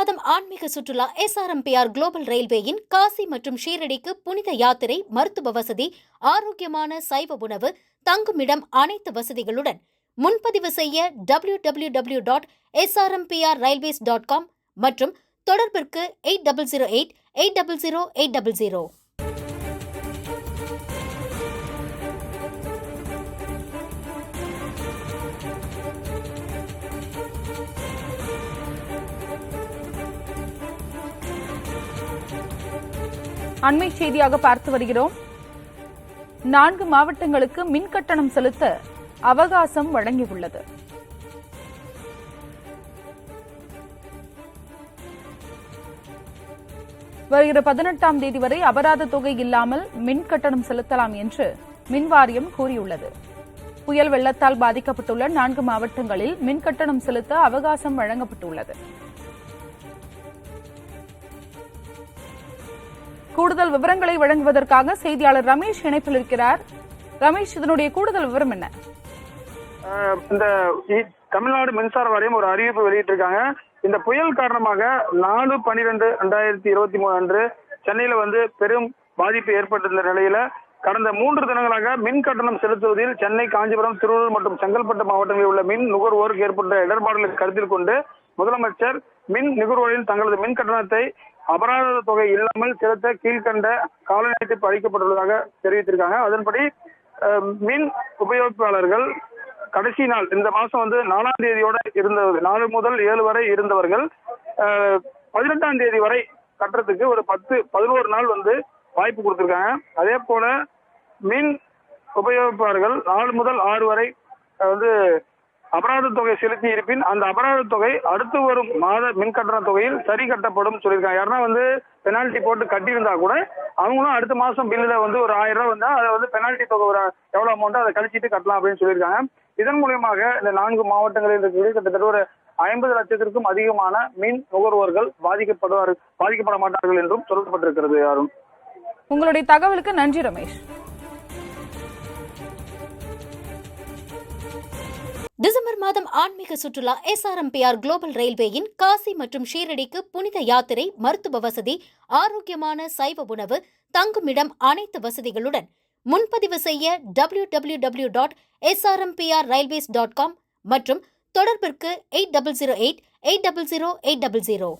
மாதம் ஆன்மீக சுற்றுலா SRMPR குளோபல் ரயில்வேயின் காசி மற்றும் ஷீரடிக்கு புனித யாத்திரை, மருத்துவ வசதி, ஆரோக்கியமான சைவ உணவு, தங்குமிடம் அனைத்து வசதிகளுடன் முன்பதிவு செய்ய www.srmprrailways.com மற்றும் தொடர்பிற்கு 8008-800-800. அண்மை செய்தியாக பார்த்து வருகிறோம். 4 மாவட்டங்களுக்கு மின் கட்டணம் செலுத்த அவகாசம் வழங்கியுள்ளது. வருகிற 18ஆம் தேதி வரை அபராத தொகை இல்லாமல் மின் கட்டணம் செலுத்தலாம் என்று மின்வாரியம் கூறியுள்ளது. புயல் வெள்ளத்தால் பாதிக்கப்பட்டுள்ள 4 மாவட்டங்களில் மின் கட்டணம் செலுத்த அவகாசம் வழங்கப்பட்டுள்ளது. கூடுதல் விவரங்களை வழங்குவதற்காக செய்தியாளர் ரமேஷ் இணைப்பில் இருக்கிறார். ரமேஷ், இதனுடைய கூடுதல் விவரம் என்ன? இந்த தமிழ்நாடு மின்சார வாரியம் ஒரு அறிவிப்பு வெளியிட்டிருக்காங்க. இந்த புயல் காரணமாக 4/12/2023 அன்று சென்னையில பெரும் பாதிப்பு ஏற்பட்டிருந்த நிலையில கடந்த 3 தினங்களாக மின் கட்டணம் செலுத்துவதில் சென்னை, காஞ்சிபுரம், திருவள்ளூர் மற்றும் செங்கல்பட்டு மாவட்டங்களில் உள்ள மின் நுகர்வோருக்கு ஏற்பட்ட இடர்பாடுகளை கருத்தில் கொண்டு முதலமைச்சர் மின் நுகர்வோரில் தங்களது மின் கட்டணத்தை அபராத தொகை இல்லாமல் செலுத்த கீழ்கண்ட கால நீட்டிப்பு அளிக்கப்பட்டுள்ளதாக தெரிவித்திருக்காங்க. அதன்படி மின் உபயோகிப்பாளர்கள் கடைசி நாள் இந்த மாசம் 4ஆம் தேதியோட இருந்தவர்கள், 4 முதல் 7 வரை இருந்தவர்கள் 18ஆம் தேதி வரை கட்டுறதுக்கு ஒரு 11 நாள் வாய்ப்பு கொடுத்திருக்காங்க. அதே போல மின் உபயோகிப்பாளர்கள் 4 முதல் 6 வரை அபராத தொகை செலுத்தி இருப்பின் அந்த அபராத தொகை அடுத்து வரும் மாத மின் கட்டண தொகையில் சரி கட்டப்படும் சொல்லியிருக்காங்க. யாருன்னா பெனால்டி போட்டு கட்டியிருந்தா கூட அவங்களும் அடுத்த மாசம் பில்லுல ஒரு 1000 ரூபாய் வந்தா அதை பெனால்டி தொகை எவ்வளவு அமௌண்ட்டோ அதை கழிச்சிட்டு கட்டலாம் அப்படின்னு சொல்லியிருக்காங்க. இதன் மூலியமாக இந்த 4 மாவட்டங்களில் இருக்கக்கூடிய கிட்டத்தட்ட ஒரு 50 லட்சத்திற்கும் அதிகமான மின் நுகர்வோர்கள் பாதிக்கப்பட மாட்டார்கள் என்றும் சொல்லப்பட்டிருக்கிறது. யாரும் உங்களுடைய தகவலுக்கு நன்றி ரமேஷ். டிசம்பர் மாதம் ஆன்மீக சுற்றுலா SRMPR குளோபல் ரயில்வேயின் காசி மற்றும் ஷீரடிக்கு புனித யாத்திரை, மருத்துவ வசதி, ஆரோக்கியமான சைவ உணவு, தங்குமிடம் அனைத்து வசதிகளுடன் முன்பதிவு செய்ய www.srmprrailways.com மற்றும் தொடர்பிற்கு 8008-800-800.